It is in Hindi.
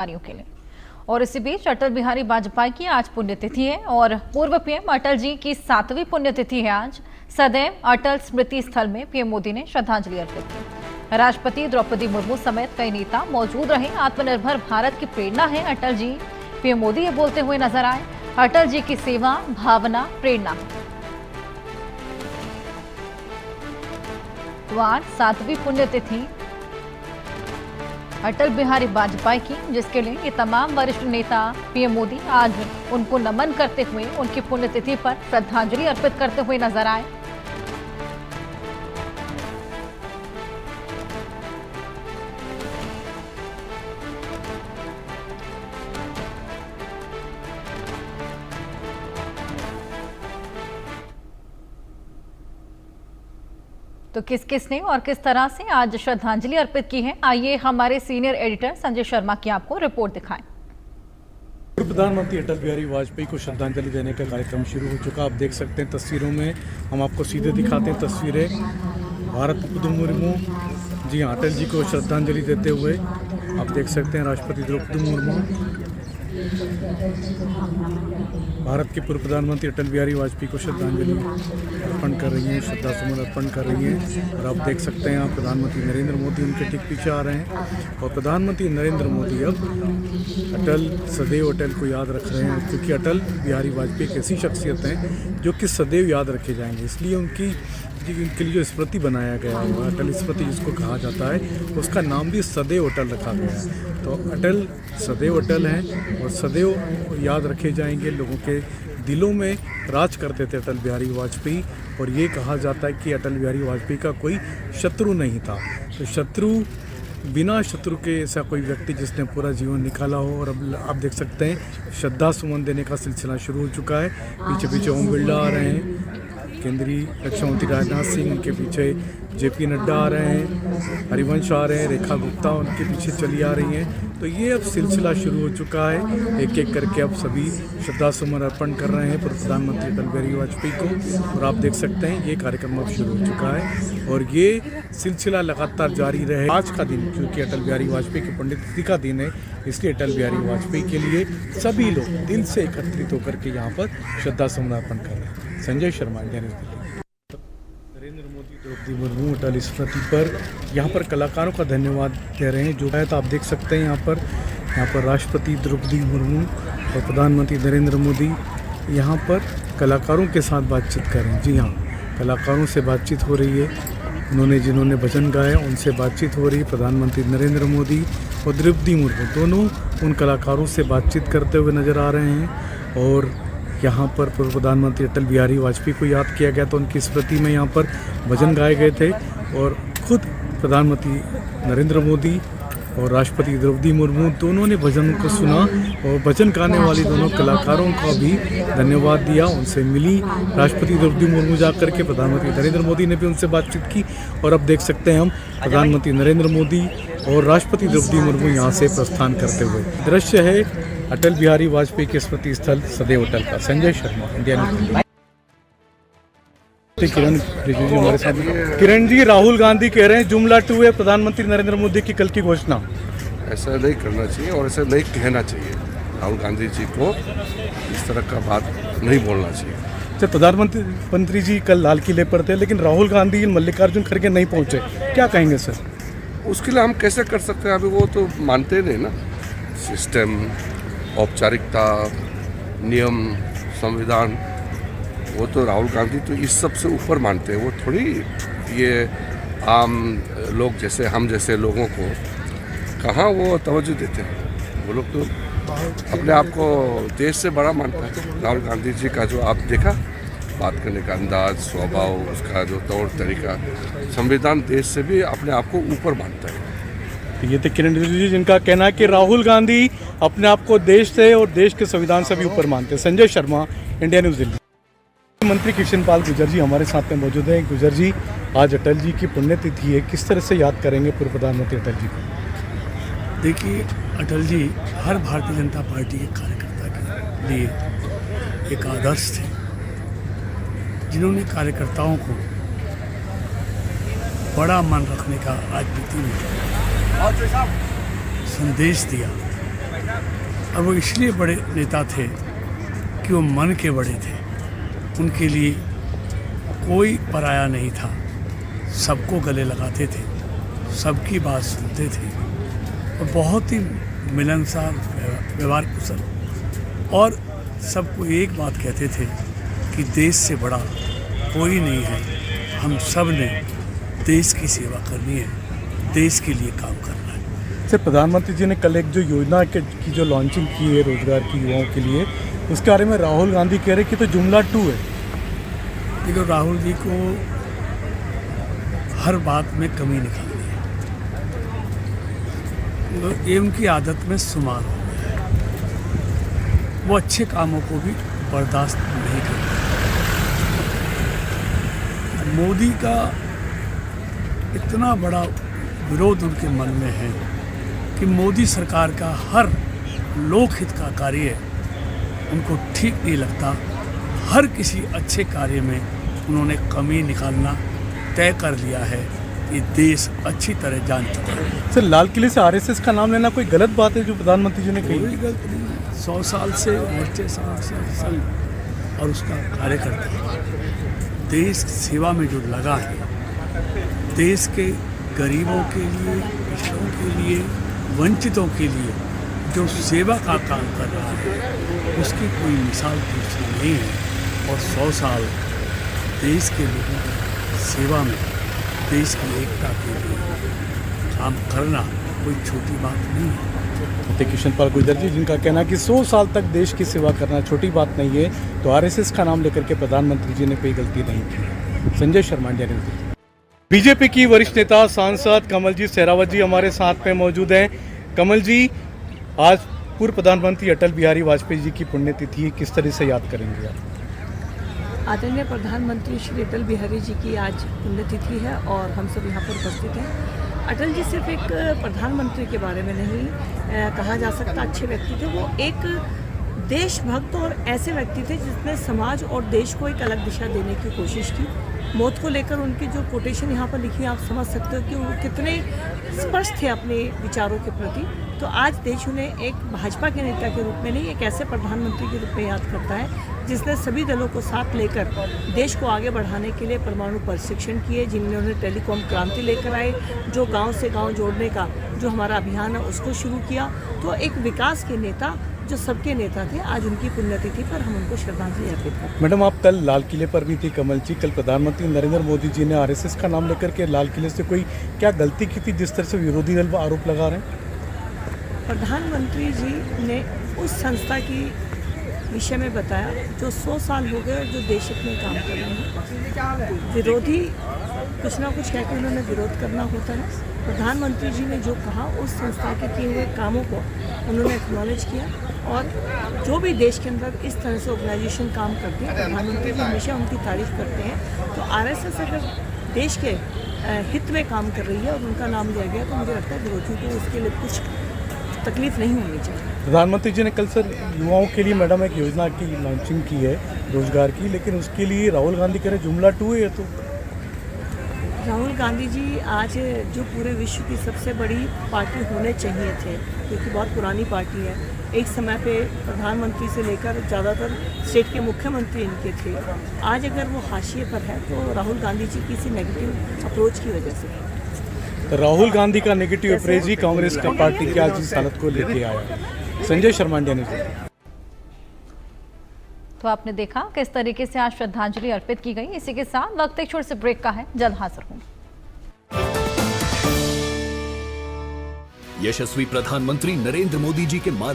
के लिए। और इसी बीच अटल बिहारी वाजपेयी की आज पुण्यतिथि है और पूर्व पीएम अटल जी की 7वीं पुण्यतिथि है आज। सदैव अटल स्मृति स्थल में पीएम मोदी ने श्रद्धांजलि अर्पित की। राष्ट्रपति द्रौपदी मुर्मू समेत कई नेता मौजूद रहे। आत्मनिर्भर भारत की प्रेरणा है अटल जी, पीएम मोदी ये बोलते हुए नजर आए। अटल जी की सेवा, भावना, प्रेरणा। तो आज 7वीं पुण्यतिथि अटल बिहारी वाजपेयी की, जिसके लिए ये तमाम वरिष्ठ नेता पीएम मोदी आज उनको नमन करते हुए उनकी पुण्यतिथि पर श्रद्धांजलि अर्पित करते हुए नजर आए। तो किस किस ने और किस तरह से आज श्रद्धांजलि अर्पित की है, आइए हमारे सीनियर एडिटर संजय शर्मा की आपको रिपोर्ट दिखाएं। प्रधानमंत्री अटल बिहारी वाजपेयी को श्रद्धांजलि देने का कार्यक्रम शुरू हो चुका। आप देख सकते हैं तस्वीरों में, हम आपको सीधे दिखाते हैं तस्वीरें। द्रौपदी मुर्मू जी हाँ, अटल जी को श्रद्धांजलि देते हुए आप देख सकते हैं। राष्ट्रपति द्रौपदी मुर्मू भारत के पूर्व प्रधानमंत्री अटल बिहारी वाजपेयी को श्रद्धांजलि अर्पण कर रही हैं, श्रद्धा सुमन अर्पण कर रही हैं। और आप देख सकते हैं यहाँ प्रधानमंत्री नरेंद्र मोदी उनके ठीक पीछे आ रहे हैं। और प्रधानमंत्री नरेंद्र मोदी अब अटल, सदैव अटल को याद रख रहे हैं, क्योंकि अटल बिहारी वाजपेयी एक ऐसी शख्सियत हैं जो कि सदैव याद रखे जाएंगे। इसलिए उनके लिए जो स्मृति बनाया गया हुआ, अटल स्मृति जिसको कहा जाता है, उसका नाम भी सदैव अटल रखा गया है। तो अटल सदैव अटल हैं और सदैव याद रखे जाएंगे। लोगों के दिलों में राज करते थे अटल बिहारी वाजपेयी। और ये कहा जाता है कि अटल बिहारी वाजपेयी का कोई शत्रु नहीं था। तो बिना शत्रु के ऐसा कोई व्यक्ति जिसने पूरा जीवन निकाला हो। और अब आप देख सकते हैं श्रद्धा सुमन देने का सिलसिला शुरू हो चुका है। पीछे पीछे ओम बिरला आ रहे हैं, केंद्रीय रक्षा मंत्री राजनाथ सिंह, उनके पीछे जेपी नड्डा आ रहे हैं, हरिवंश आ रहे हैं, रेखा गुप्ता उनके पीछे चली आ रही हैं। तो ये अब सिलसिला शुरू हो चुका है। एक एक करके अब सभी श्रद्धा सुमन अर्पण कर रहे हैं पूर्व प्रधानमंत्री अटल बिहारी वाजपेयी को। और आप देख सकते हैं ये कार्यक्रम अब शुरू हो चुका है और ये सिलसिला लगातार जारी रहे। आज का दिन क्योंकि अटल बिहारी वाजपेयी की पुण्यतिथि का दिन है, इसलिए अटल बिहारी वाजपेयी के लिए सभी लोग दिल से एकत्रित होकर के यहाँ पर श्रद्धा सुमन अर्पण कर रहे हैं। Sanjay Sharma, India News Delhi. नरेंद्र मोदी द्रौपदी मुर्मू अटल स्मृति पर यहाँ पर कलाकारों का धन्यवाद दे रहे हैं। जो है तो आप देख सकते हैं यहाँ पर राष्ट्रपति द्रौपदी मुर्मू और प्रधानमंत्री नरेंद्र मोदी यहाँ पर कलाकारों के साथ बातचीत कर रहे हैं। जी हाँ, कलाकारों से बातचीत हो रही है। जिन्होंने भजन गाया उनसे बातचीत हो रही है। प्रधानमंत्री नरेंद्र मोदी और द्रौपदी मुर्मू दोनों उन कलाकारों से बातचीत करते हुए नजर आ रहे हैं। और यहाँ पर पूर्व प्रधानमंत्री अटल बिहारी वाजपेयी को याद किया गया, तो उनकी स्मृति में यहाँ पर भजन गाए गए थे। और खुद प्रधानमंत्री नरेंद्र मोदी और राष्ट्रपति द्रौपदी मुर्मू दोनों ने भजन को सुना और भजन गाने वाली दोनों कलाकारों का भी धन्यवाद दिया। उनसे मिली राष्ट्रपति द्रौपदी मुर्मू जाकर के, प्रधानमंत्री नरेंद्र मोदी ने भी उनसे बातचीत की। और अब देख सकते हैं हम प्रधानमंत्री नरेंद्र मोदी और राष्ट्रपति द्रौपदी मुर्मू यहाँ से प्रस्थान करते हुए। दृश्य है अटल बिहारी वाजपेयी के स्मृति स्थल सदैव अटल का। Sanjay Sharma, India News. किरण रिजिजू जी हमारे साथ। किरण जी, राहुल गांधी कह रहे हैं जुमला 2 है प्रधानमंत्री नरेंद्र मोदी की कल की घोषणा। ऐसा नहीं करना चाहिए और ऐसा नहीं कहना चाहिए। राहुल गांधी जी को इस तरह का बात नहीं बोलना चाहिए। सर, प्रधानमंत्री जी कल लाल किले पर थे, लेकिन राहुल गांधी मल्लिकार्जुन खड़गे नहीं पहुंचे, क्या कहेंगे सर? उसके लिए हम कैसे कर सकते हैं? अभी वो तो मानते नहीं ना सिस्टम, औपचारिकता, नियम, संविधान। वो तो राहुल गांधी तो इस सब से ऊपर मानते हैं। वो थोड़ी ये आम लोग जैसे हम जैसे लोगों को कहाँ वो तवज्जो देते हैं। वो लोग तो अपने आप को देश से बड़ा मानता है। राहुल गांधी जी का जो आप देखा बात करने का अंदाज, स्वभाव, उसका जो तौर तरीका, संविधान देश से भी अपने आप को ऊपर मानता है। ये थे किरण रिजिजू जी, जिनका कहना है कि राहुल गांधी अपने आप को देश से और देश के संविधान से भी ऊपर मानते हैं। Sanjay Sharma, India News Delhi. मंत्री कृष्ण पाल गुर्जर जी हमारे साथ में मौजूद हैं। गुर्जर जी, आज अटल जी की पुण्यतिथि है, किस तरह से याद करेंगे पूर्व प्रधानमंत्री अटल जी को? देखिए, अटल जी हर भारतीय जनता पार्टी के कार्यकर्ता के लिए एक आदर्श थे, जिन्होंने कार्यकर्ताओं को बड़ा मन रखने का आज भी संदेश दिया और वो इसलिए बड़े नेता थे कि वो मन के बड़े थे। उनके लिए कोई पराया नहीं था, सबको गले लगाते थे, सबकी बात सुनते थे और बहुत ही मिलनसार, व्यवहार कुशल, और सबको एक बात कहते थे कि देश से बड़ा कोई नहीं है, हम सब ने देश की सेवा करनी है, देश के लिए काम करना है। सर, प्रधानमंत्री जी ने कल एक जो योजना की जो लॉन्चिंग की है रोजगार की युवाओं के लिए, उसके बारे में राहुल गांधी कह रहे कि तो जुमला 2 है। देखो, राहुल जी को हर बात में कमी निकालनी है, ये उनकी आदत में शुमार हो गया है। वो अच्छे कामों को भी बर्दाश्त नहीं करते। मोदी का इतना बड़ा विरोध उनके मन में है कि मोदी सरकार का हर लोकहित का कार्य उनको ठीक नहीं लगता। हर किसी अच्छे कार्य में उन्होंने कमी निकालना तय कर लिया है। ये देश अच्छी तरह जान चुका है। सर, लाल किले से आरएसएस का नाम लेना कोई गलत बात है जो प्रधानमंत्री जी ने कोई कही? गलत नहीं है। 100 साल से मोर्चे संघ और उसका कार्यकर्ता देश की सेवा में जो लगा है, देश के गरीबों के लिए, पिछड़ों के लिए, वंचितों के लिए जो सेवा का काम कर रहा है, उसकी कोई मिसाल दूसरी नहीं है। और 100 साल देश के लोगों की सेवा में, देश की एकता के लिए काम करना कोई छोटी बात नहीं है। कृष्ण पाल गुर्जर जी, जिनका कहना है कि 100 साल तक देश की सेवा करना छोटी बात नहीं है, तो आरएसएस का नाम लेकर के प्रधानमंत्री जी ने कोई गलती नहीं की। Sanjay Sharma, India news. BJP की वरिष्ठ नेता सांसद कमलजीत सहरावत जी हमारे साथ में मौजूद हैं। कमल जी, आज पूर्व प्रधानमंत्री अटल बिहारी वाजपेयी जी की पुण्यतिथि है, किस तरह से याद करेंगे आप? आदरणीय प्रधानमंत्री श्री अटल बिहारी जी की आज पुण्यतिथि है और हम सब यहाँ पर उपस्थित हैं। अटल जी सिर्फ एक प्रधानमंत्री के बारे में नहीं कहा जा सकता अच्छे व्यक्ति थे, वो एक देशभक्त और ऐसे व्यक्ति थे जिसने समाज और देश को एक अलग दिशा देने की कोशिश की। मौत को लेकर उनकी जो कोटेशन यहाँ पर लिखी है, आप समझ सकते हो कि वो कितने स्पष्ट थे अपने विचारों के प्रति। तो आज देश उन्हें एक भाजपा के नेता के रूप में नहीं, एक ऐसे प्रधानमंत्री के रूप में याद करता है जिसने सभी दलों को साथ लेकर देश को आगे बढ़ाने के लिए परमाणु प्रशिक्षण किए, जिन्होंने टेलीकॉम क्रांति लेकर आए, जो गांव से गांव जोड़ने का जो हमारा अभियान है उसको शुरू किया। तो एक विकास के नेता जो सबके नेता थे, आज उनकी पुण्यतिथि पर हम उनको श्रद्धांजलि अर्पित करते हैं। मैडम, आप कल लाल किले पर भी थी कमल जी। कल प्रधानमंत्री नरेंद्र मोदी जी ने आरएसएस का नाम लेकर के लाल किले से कोई क्या गलती की थी जिस तरह से विरोधी दल आरोप लगा रहे हैं? प्रधानमंत्री जी ने उस संस्था की विषय में बताया जो 100 साल हो गए और जो देश हित में काम कर रहे हैं। विरोधी कुछ ना कुछ कहकर उन्होंने विरोध करना होता है। प्रधानमंत्री जी ने जो कहा, उस संस्था के किए हुए कामों को उन्होंने एक्नॉलेज किया और जो भी देश के अंदर इस तरह से ऑर्गेनाइजेशन काम करती है, प्रधानमंत्री जी हमेशा उनकी तारीफ करते हैं। तो आरएसएस अगर देश के हित में काम कर रही है और उनका नाम लिया गया, तो मुझे लगता है विरोधियों को उसके लिए कुछ तकलीफ नहीं होनी चाहिए। प्रधानमंत्री जी ने कल सर युवाओं के लिए मैडम एक योजना की लॉन्चिंग की है रोजगार की, लेकिन उसके लिए राहुल गांधी कह रहे जुमला 2 है। तो राहुल गांधी जी आज जो पूरे विश्व की सबसे बड़ी पार्टी होने चाहिए थे, क्योंकि बहुत पुरानी पार्टी है, एक समय पे प्रधानमंत्री से लेकर ज़्यादातर स्टेट के मुख्यमंत्री इनके थे, आज अगर वो हाशिए पर है तो राहुल गांधी जी की किसी नेगेटिव अप्रोच की वजह से। तो राहुल गांधी का नेगेटिव अप्रोच ही कांग्रेस का पार्टी की आज इस हालत को लेके आया। Sanjay Sharma, India news. तो आपने देखा किस तरीके से आज श्रद्धांजलि अर्पित की गई। इसी के साथ वक्त एक छोटे से ब्रेक का है, जल्द हाजिर हूँ। यशस्वी प्रधानमंत्री नरेंद्र मोदी जी के मार्ग